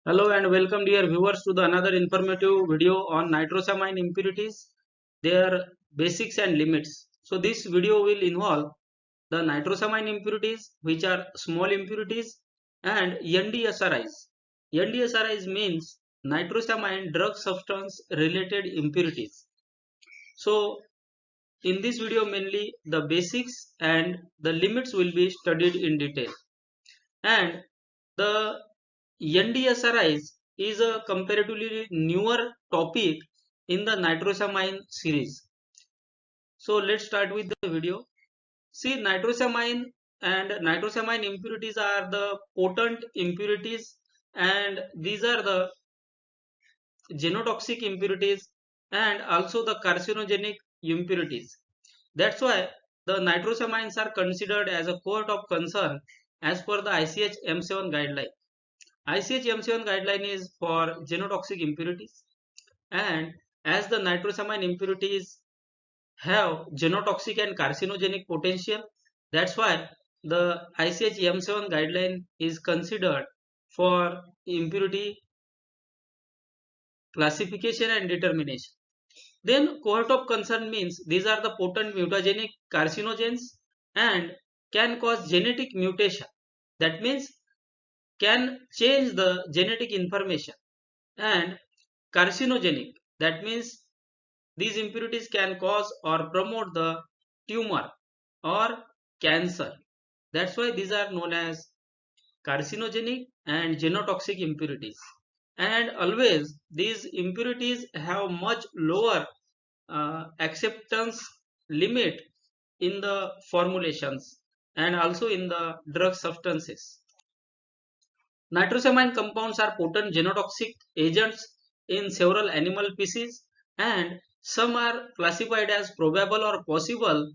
Hello and welcome dear viewers to the another informative video on nitrosamine impurities, their basics and limits. So this video will involve the nitrosamine impurities, which are small impurities, and NDSRIs. NDSRIs means nitrosamine drug substance related impurities. So in this video mainly the basics and the limits will be studied in detail. And the NDSRIs is a comparatively newer topic in the nitrosamine series. So let's start with the video. See, nitrosamine and nitrosamine impurities are the potent impurities, and these are the genotoxic impurities and also the carcinogenic impurities. That's why the nitrosamines are considered as a cohort of concern as per the ICH M7 guideline. ICH M7 guideline is for genotoxic impurities, and as the nitrosamine impurities have genotoxic and carcinogenic potential, that's why the ICH M7 guideline is considered for impurity classification and determination. Then cohort of concern means these are the potent mutagenic carcinogens and can cause genetic mutation. That means can change the genetic information, and carcinogenic, that means these impurities can cause or promote the tumor or cancer. That's why these are known as carcinogenic and genotoxic impurities. And always these impurities have much lower acceptance limit in the formulations and also in the drug substances. Nitrosamine compounds are potent genotoxic agents in several animal species, and some are classified as probable or possible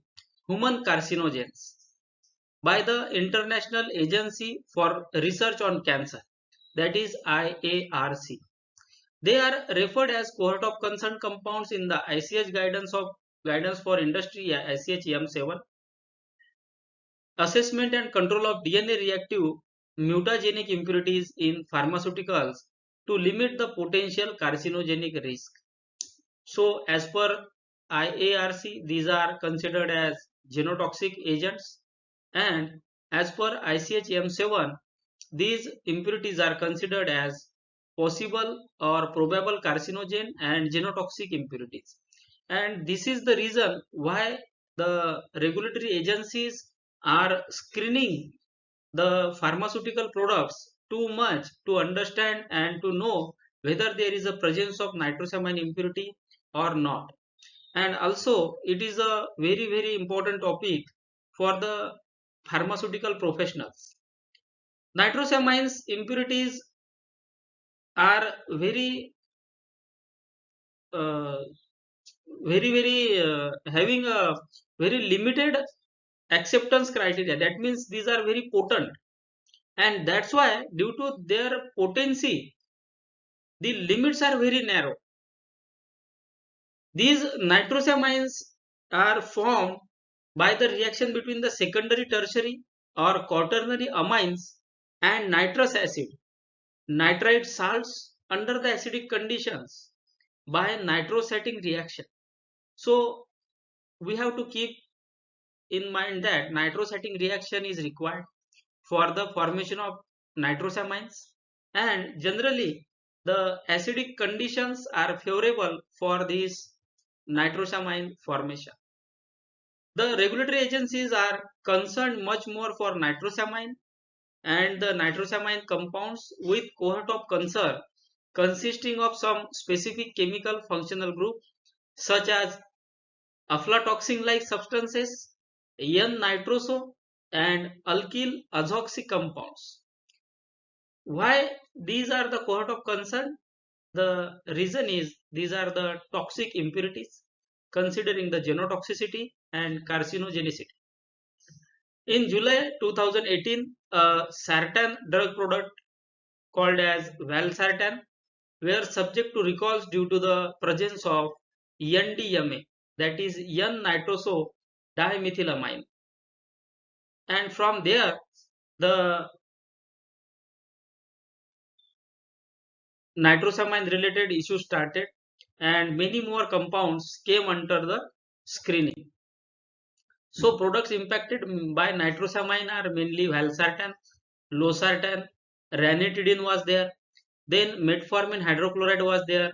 human carcinogens by the International Agency for Research on Cancer, that is IARC. They are referred as cohort of concern compounds in the ICH guidance for industry ICH M7. Assessment and control of DNA reactive mutagenic impurities in pharmaceuticals to limit the potential carcinogenic risk. So as per IARC, these are considered as genotoxic agents, and as per ICH M7, these impurities are considered as possible or probable carcinogen and genotoxic impurities. And this is the reason why the regulatory agencies are screening the pharmaceutical products too much to understand and to know whether there is a presence of nitrosamine impurity or not. And also it is a very important topic for the pharmaceutical professionals. Nitrosamines impurities are uh, having a very limited acceptance criteria. That means these are very potent, and that's why due to their potency the limits are very narrow. These nitrosamines are formed by the reaction between the secondary, tertiary or quaternary amines and nitrous acid, nitrite salts under the acidic conditions by nitrosetting reaction. So we have to keep in mind that nitrosetting reaction is required for the formation of nitrosamines, and generally the acidic conditions are favorable for this nitrosamine formation. The regulatory agencies are concerned much more for nitrosamine and the nitrosamine compounds with cohort of concern consisting of some specific chemical functional group such as aflatoxin like substances, N-nitroso and alkyl azoxy compounds. Why these are the cohort of concern? The reason is these are the toxic impurities considering the genotoxicity and carcinogenicity. In July 2018, a sartan drug product called as valsartan were subject to recalls due to the presence of NDMA, that is N-nitroso dimethylamine. And from there, the nitrosamine related issues started and many more compounds came under the screening. So products impacted by nitrosamine are mainly valsartan, losartan, ranitidine was there, then metformin hydrochloride was there,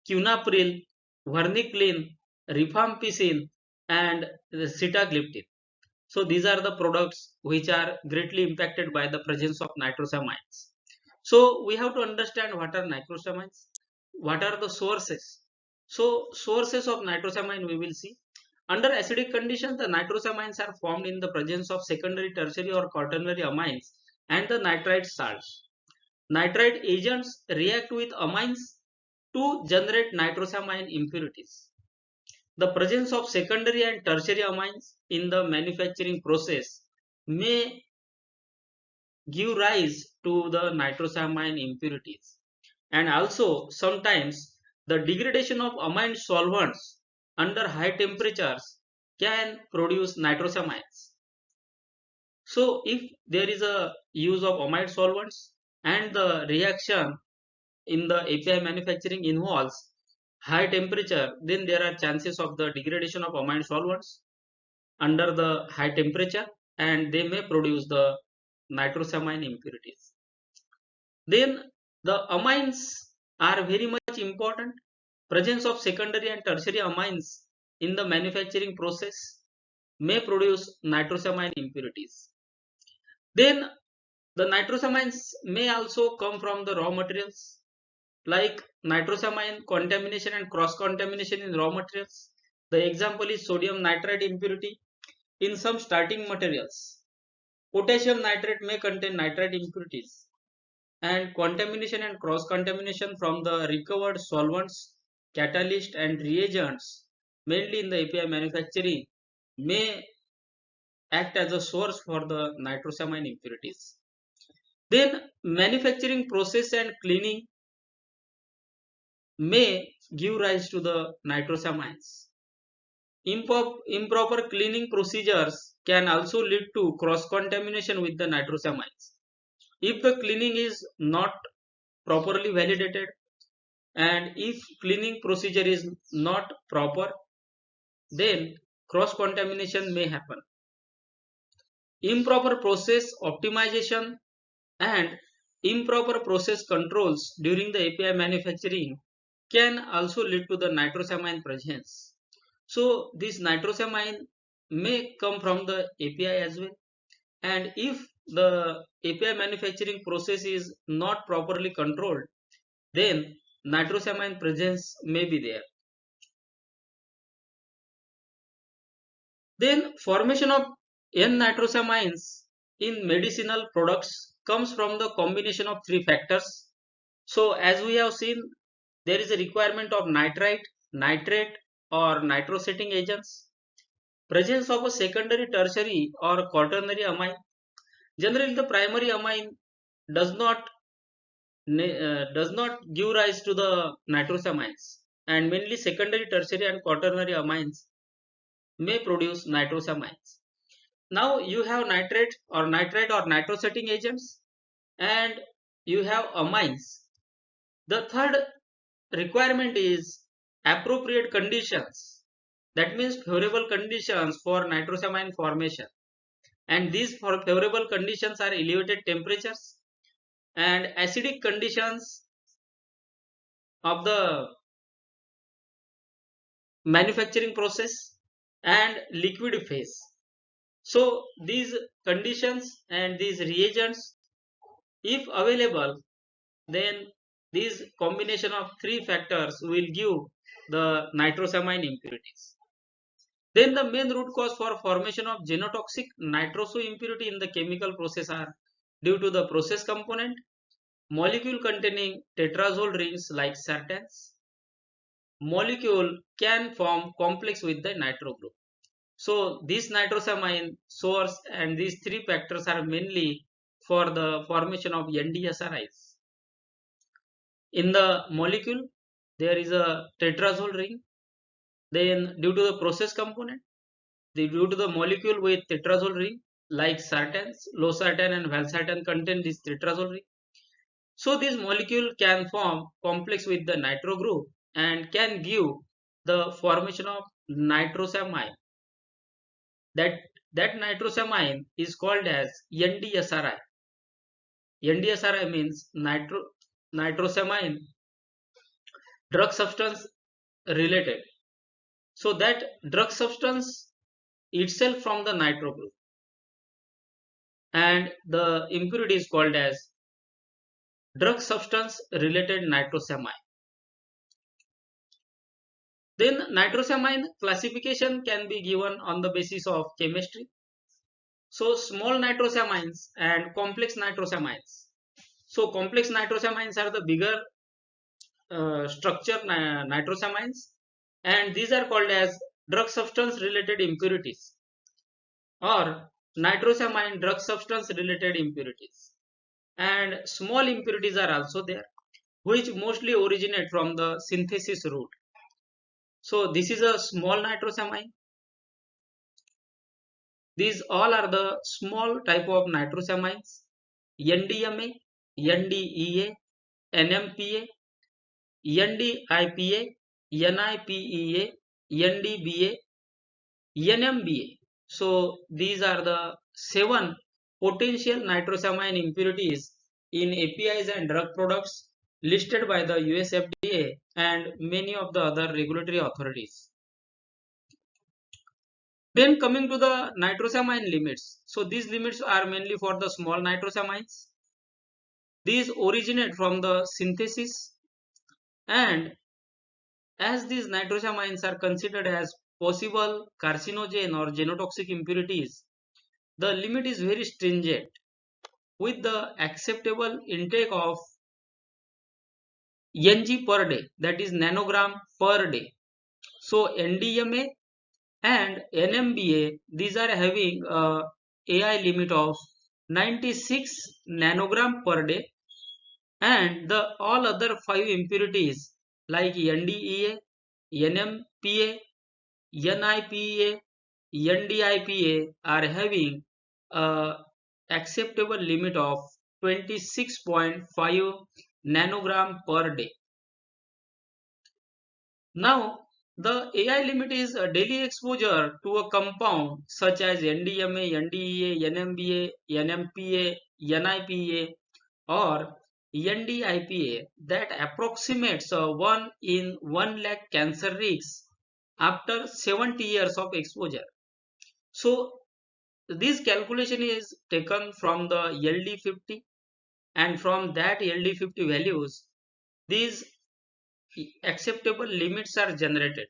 quinapril, varenicline, rifampicin and sitagliptin. So these are the products which are greatly impacted by the presence of nitrosamines. So we have to understand what are nitrosamines, what are the sources. So sources of nitrosamine we will see. Under acidic conditions, the nitrosamines are formed in the presence of secondary, tertiary or quaternary amines and the nitrite salts. Nitrite agents react with amines to generate nitrosamine impurities. The presence of secondary and tertiary amines in the manufacturing process may give rise to the nitrosamine impurities, and also sometimes the degradation of amine solvents under high temperatures can produce nitrosamines. So if there is a use of amide solvents and the reaction in the API manufacturing involves high temperature, then there are chances of the degradation of amine solvents under the high temperature and they may produce the nitrosamine impurities. Then the amines are very much important. Presence of secondary and tertiary amines in the manufacturing process may produce nitrosamine impurities. Then the nitrosamines may also come from the raw materials like nitrosamine contamination and cross contamination in raw materials. The example is sodium nitrite impurity in some starting materials. Potassium nitrate may contain nitrite impurities, and contamination and cross contamination from the recovered solvents, catalyst and reagents mainly in the API manufacturing may act as a source for the nitrosamine impurities. Then manufacturing process and cleaning may give rise to the nitrosamines. Improper cleaning procedures can also lead to cross contamination with the nitrosamines. If the cleaning is not properly validated and if cleaning procedure is not proper, then cross contamination may happen. Improper process optimization and improper process controls during the API manufacturing can also lead to the nitrosamine presence. So this nitrosamine may come from the API as well, and if the API manufacturing process is not properly controlled, then nitrosamine presence may be there. Then formation of N-nitrosamines in medicinal products comes from the combination of three factors. So as we have seen, there is a requirement of nitrite, nitrate or nitrosating agents. Presence of a secondary, tertiary or quaternary amine. Generally the primary amine does not give rise to the nitrosamines, and mainly secondary, tertiary and quaternary amines may produce nitrosamines. Now you have nitrate or nitrite or nitrosating agents and you have amines. The third requirement is appropriate conditions. That means favorable conditions for nitrosamine formation, and these favorable conditions are elevated temperatures and acidic conditions of the manufacturing process and liquid phase. So these conditions and these reagents, if available, then these combination of three factors will give the nitrosamine impurities. Then the main root cause for formation of genotoxic nitroso impurity in the chemical process are due to the process component, molecule containing tetrazole rings like sartans. Molecule can form complex with the nitro group. So this nitrosamine source and these three factors are mainly for the formation of NDSRIs. In the molecule, there is a tetrazole ring. Then due to the process component, due to the molecule with tetrazole ring like sartans, losartan and valsartan contain this tetrazole ring. So this molecule can form complex with the nitro group and can give the formation of nitrosamine. That nitrosamine is called as NDSRI. NDSRI means nitrosamine drug substance related. So that drug substance itself from the nitro group, and the impurity is called as drug substance related nitrosamine. Then nitrosamine classification can be given on the basis of chemistry. So small nitrosamines and complex nitrosamines. So complex nitrosamines are the bigger structure nitrosamines, and these are called as drug substance related impurities or nitrosamine drug substance related impurities. And small impurities are also there, which mostly originate from the synthesis route. So this is a small nitrosamine. These all are the small type of nitrosamines: NDMA, NDEA, NMPA, NDIPA, NIPEA, NDBA, NMBA. So these are the 7 potential nitrosamine impurities in APIs and drug products listed by the US FDA and many of the other regulatory authorities. Then coming to the nitrosamine limits. So these limits are mainly for the small nitrosamines. These originate from the synthesis, and as these nitrosamines are considered as possible carcinogen or genotoxic impurities, the limit is very stringent with the acceptable intake of Ng per day, that is nanogram per day. So NDMA and NMBA, these are having a AI limit of 96 nanogram per day, and the all other 5 impurities like NDEA, NMPA, NIPA, NDIPA are having a acceptable limit of 26.5 nanogram per day. Now, the AI limit is a daily exposure to a compound such as NDMA, NDEA, NMBA, NMPA, NIPA or NDIPA that approximates 1 in 1 lakh cancer risks after 70 years of exposure. So this calculation is taken from the LD50, and from that LD50 values, these acceptable limits are generated.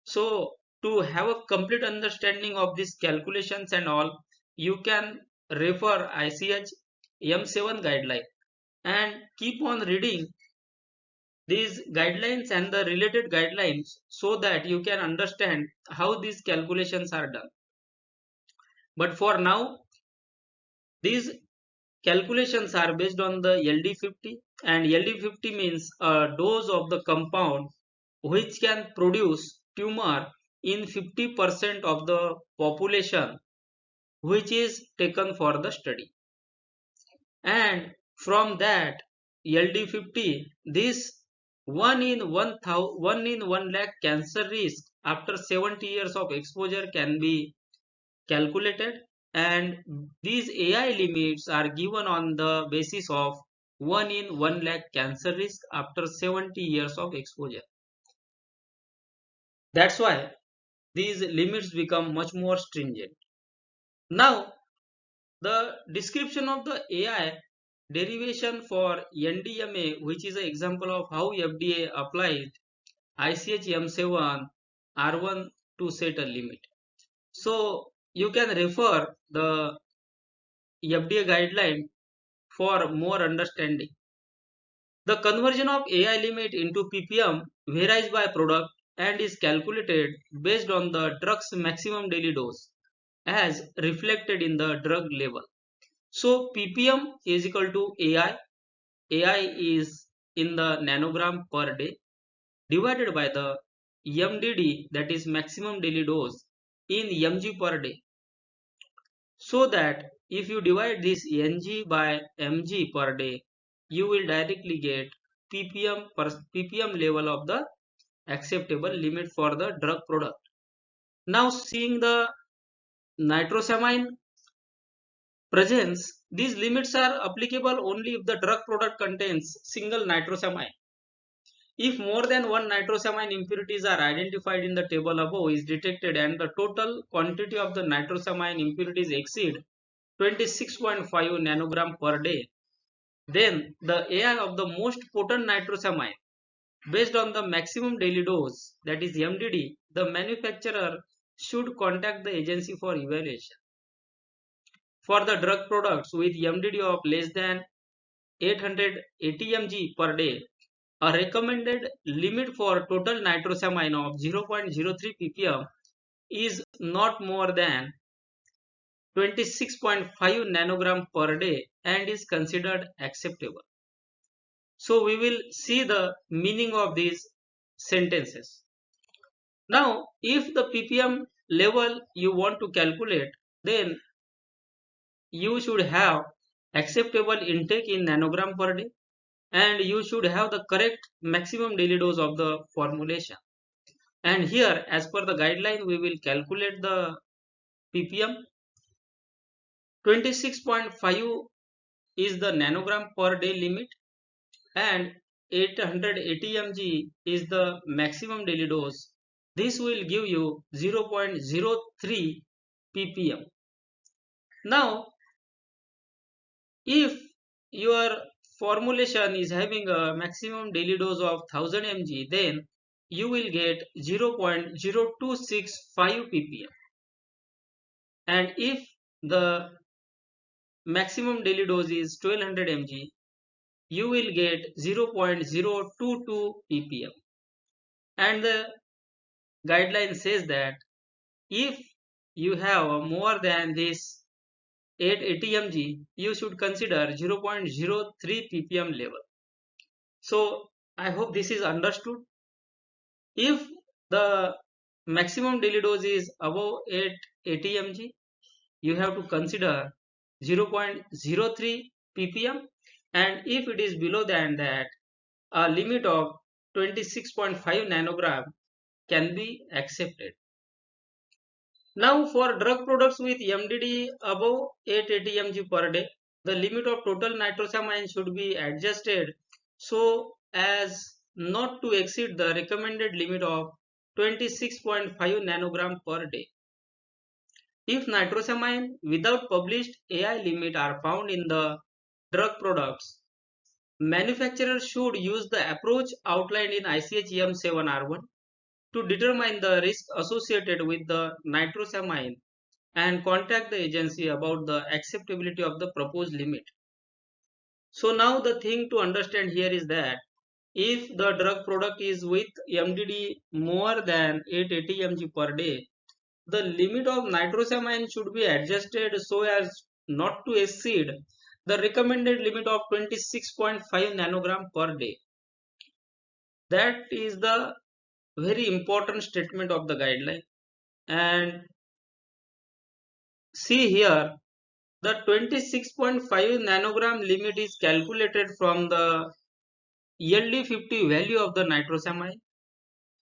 So to have a complete understanding of these calculations and all, you can refer ICH M7 guideline and keep on reading these guidelines and the related guidelines so that you can understand how these calculations are done. But for now, these calculations are based on the LD50, and LD50 means a dose of the compound which can produce tumor in 50% of the population which is taken for the study. And from that LD50, this 1 in 1 lakh cancer risk after 70 years of exposure can be calculated, and these AI limits are given on the basis of 1 in 1 lakh cancer risk after 70 years of exposure. That's why these limits become much more stringent. Now, the description of the AI derivation for NDMA, which is an example of how FDA applied ICH M7 R1 to set a limit. So you can refer the FDA guideline for more understanding. The conversion of AI limit into ppm varies by product and is calculated based on the drug's maximum daily dose as reflected in the drug label. So ppm is equal to AI. AI is in the nanogram per day divided by the MDD, that is maximum daily dose, in mg per day. So that if you divide this ng by mg per day, you will directly get ppm level of the acceptable limit for the drug product. Now seeing the nitrosamine presence, these limits are applicable only if the drug product contains single nitrosamine. If more than one nitrosamine impurities are identified in the table above is detected and the total quantity of the nitrosamine impurities exceed 26.5 nanogram per day, then the AI of the most potent nitrosamine based on the maximum daily dose, that is MDD, the manufacturer should contact the agency for evaluation. For the drug products with MDD of less than 880 mg per day, a recommended limit for total nitrosamine of 0.03 ppm is not more than 26.5 nanogram per day and is considered acceptable. So we will see the meaning of these sentences. Now, if the ppm level you want to calculate, then you should have acceptable intake in nanogram per day and you should have the correct maximum daily dose of the formulation. And here, as per the guideline, we will calculate the ppm. 26.5 is the nanogram per day limit and 880 mg is the maximum daily dose. This will give you 0.03 ppm. Now, if your formulation is having a maximum daily dose of 1000 mg, then you will get 0.0265 ppm. And if the maximum daily dose is 1200 mg, you will get 0.022 ppm. And the guideline says that if you have more than this 880 mg, you should consider 0.03 ppm level. So I hope this is understood. If the maximum daily dose is above 880 mg, you have to consider 0.03 ppm, and if it is below than that, a limit of 26.5 nanogram can be accepted. Now for drug products with MDD above 880 mg per day, the limit of total nitrosamine should be adjusted so as not to exceed the recommended limit of 26.5 nanogram per day. If nitrosamine without published AI limit are found in the drug products, manufacturers should use the approach outlined in ICH EM7R1 to determine the risk associated with the nitrosamine and contact the agency about the acceptability of the proposed limit. So now the thing to understand here is that if the drug product is with MDD more than 880 mg per day, the limit of nitrosamine should be adjusted so as not to exceed the recommended limit of 26.5 nanogram per day. That is the very important statement of the guideline. And see here, the 26.5 nanogram limit is calculated from the LD50 value of the nitrosamine,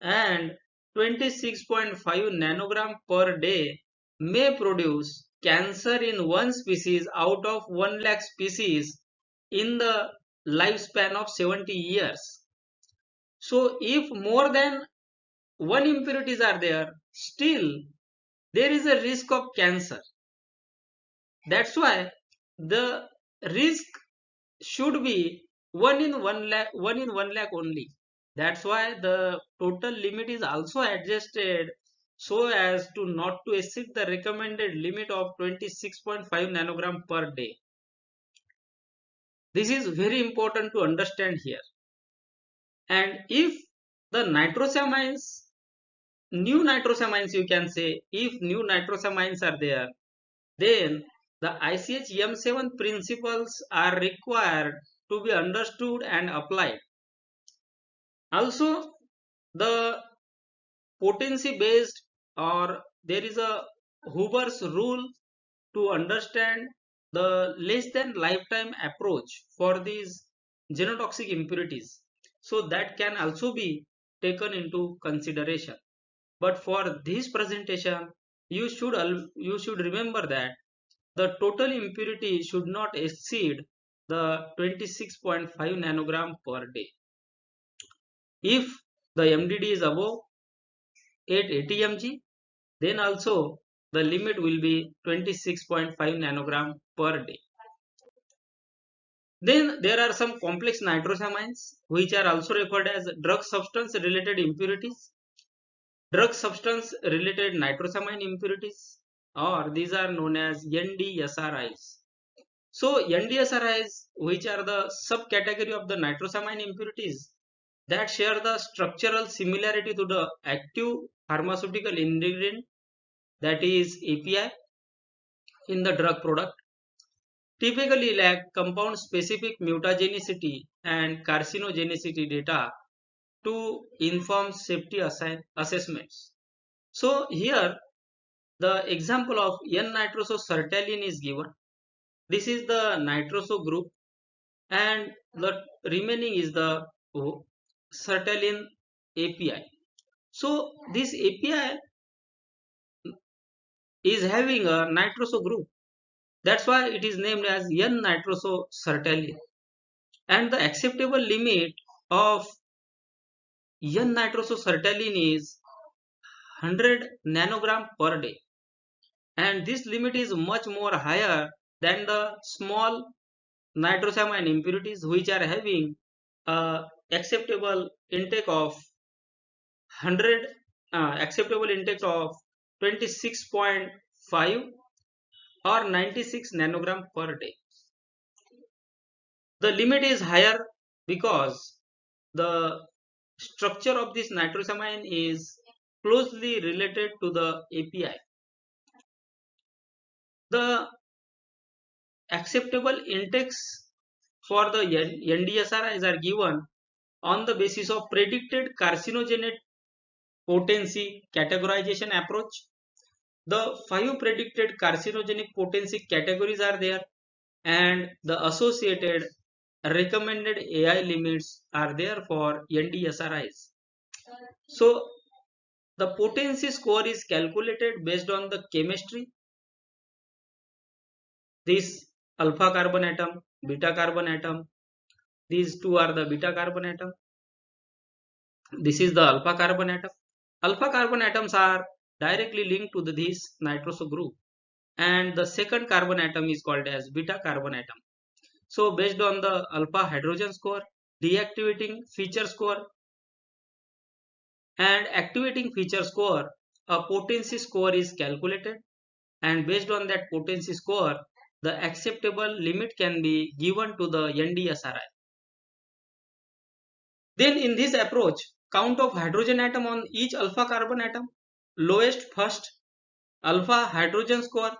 and 26.5 nanogram per day may produce cancer in one species out of 1 lakh species in the lifespan of 70 years. So if more than one impurities are there, still there is a risk of cancer. That's why the risk should be 1 in 1 lakh only. That's why the total limit is also adjusted so as to not to exceed the recommended limit of 26.5 nanogram per day. This is very important to understand here. And if the nitrosamines, new nitrosamines you can say, if new nitrosamines are there, then the ICH M7 principles are required to be understood and applied. Also, the potency based, or there is a Hoover's rule to understand the less than lifetime approach for these genotoxic impurities. So that can also be taken into consideration. But for this presentation, you should remember that the total impurity should not exceed the 26.5 nanogram per day. If the MDD is above 880 mg, then also the limit will be 26.5 nanogram per day. Then there are some complex nitrosamines which are also referred as drug substance related impurities, drug substance related nitrosamine impurities, or these are known as NDSRIs. So NDSRIs, which are the subcategory of the nitrosamine impurities that share the structural similarity to the active pharmaceutical ingredient, that is API, in the drug product, typically lack compound specific mutagenicity and carcinogenicity data to inform safety assessments. So here the example of N-nitroso-sertaline is given. This is the nitroso group and the remaining is the sertaline API. So this API is having a nitroso group. That's why it is named as N-nitroso-sertaline. And the acceptable limit of N-nitroso-sertaline is 100 nanogram per day. And this limit is much more higher than the small nitrosamine impurities which are having acceptable intake of 26.5 or 96 nanogram per day. The limit is higher because the structure of this nitrosamine is closely related to the API. The acceptable intakes for the NDSRIs are given on the basis of predicted carcinogenic potency categorization approach. The 5 predicted carcinogenic potency categories are there and the associated recommended AI limits are there for NDSRIs. So the potency score is calculated based on the chemistry. This alpha carbon atom, beta carbon atom, these two are the beta carbon atom. This is the alpha carbon atom. Alpha carbon atoms are directly linked to this nitroso group, and the second carbon atom is called as beta carbon atom. So based on the alpha hydrogen score, deactivating feature score, and activating feature score, a potency score is calculated, and based on that potency score, the acceptable limit can be given to the NDSRI. Then in this approach, count of hydrogen atom on each alpha carbon atom, lowest first, alpha hydrogen score,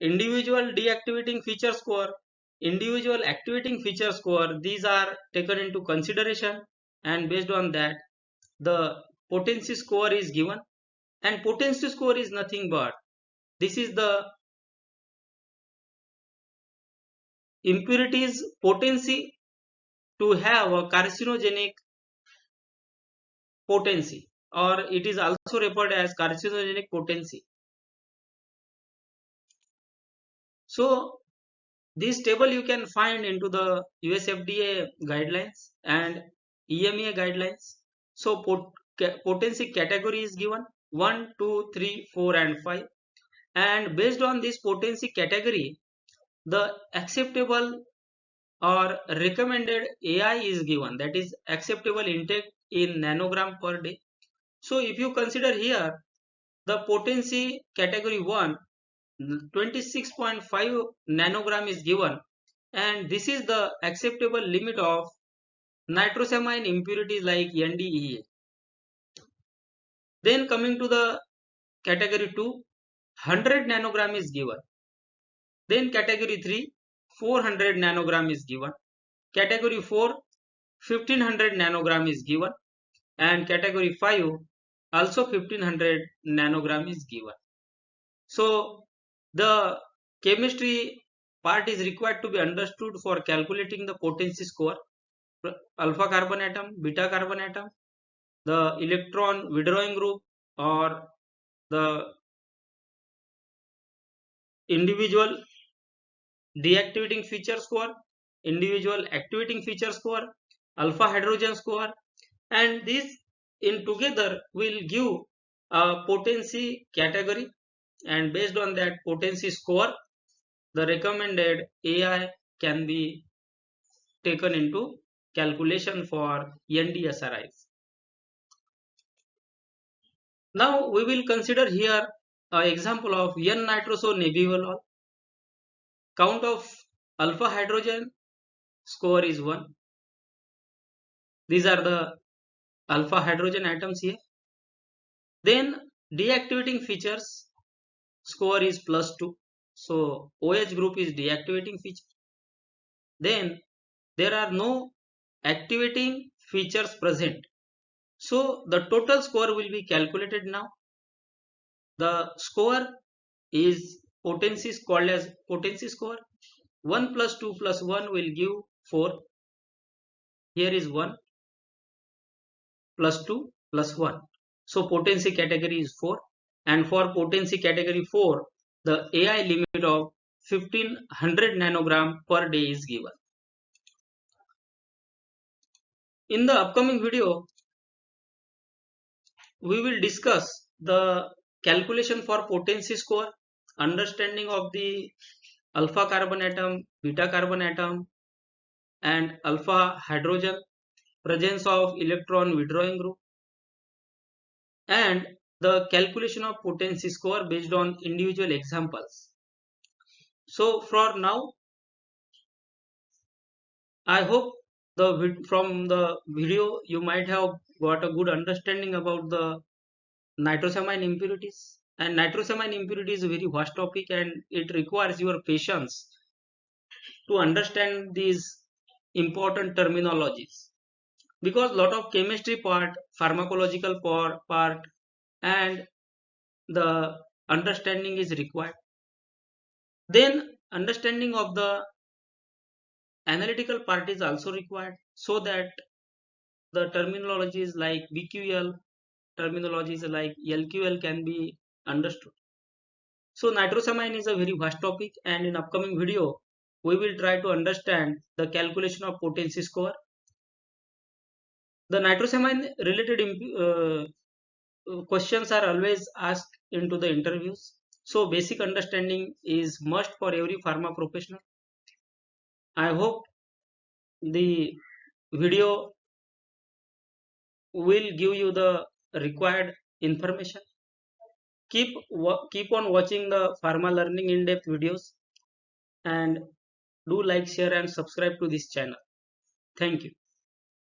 individual deactivating feature score, individual activating feature score, these are taken into consideration, and based on that the potency score is given. And potency score is nothing but this is the impurities potency to have a carcinogenic potency, or it is also referred as carcinogenic potency. So this table you can find into the US FDA guidelines and EMA guidelines. So potency category is given 1, 2, 3, 4 and 5, and based on this potency category the acceptable or recommended AI is given, that is acceptable intake in nanogram per day. So if you consider here the potency category 1, 26.5 nanogram is given, and this is the acceptable limit of nitrosamine impurities like NDEA. Then coming to the category 2, 100 nanogram is given. Then category 3, 400 nanogram is given. Category 4, 1500 nanogram is given, and category 5 also 1500 nanogram is given. So the chemistry part is required to be understood for calculating the potency score. alpha carbon atom, beta carbon atom, the electron withdrawing group, or the individual deactivating feature score, individual activating feature score, alpha hydrogen score, and these in together will give a potency category, and based on that potency score the recommended AI can be taken into calculation for NDSRIs. Now we will consider here an example of N-nitroso-nebuvolol. Count of alpha hydrogen score is 1. These are the alpha hydrogen atoms here. Then deactivating features score is +2. So OH group is deactivating feature. Then there are no activating features present. So the total score will be calculated now. The score is potency is called as potency score. 1 plus 2 plus 1 will give 4. Here is 1 plus 2 plus 1. So potency category is 4, and for potency category 4 the AI limit of 1500 nanogram per day is given. In the upcoming video we will discuss the calculation for potency score, understanding of the alpha carbon atom, beta carbon atom, and alpha hydrogen, presence of electron withdrawing group, and the calculation of potency score based on individual examples. So for now, I hope from the video you might have got a good understanding about the nitrosamine impurities. And nitrosamine impurity is a very vast topic, and it requires your patience to understand these important terminologies, because lot of chemistry part, pharmacological part, and the understanding is required. Then understanding of the analytical part is also required, so that the terminologies like BQL, terminologies like LQL can be understood. So nitrosamine is a very vast topic, and in upcoming video we will try to understand the calculation of potency score. The nitrosamine related questions are always asked into the interviews, so basic understanding is must for every pharma professional. I hope the video will give you the required information. Keep on watching the pharma learning in-depth videos, and do like, share and subscribe to this channel. Thank you.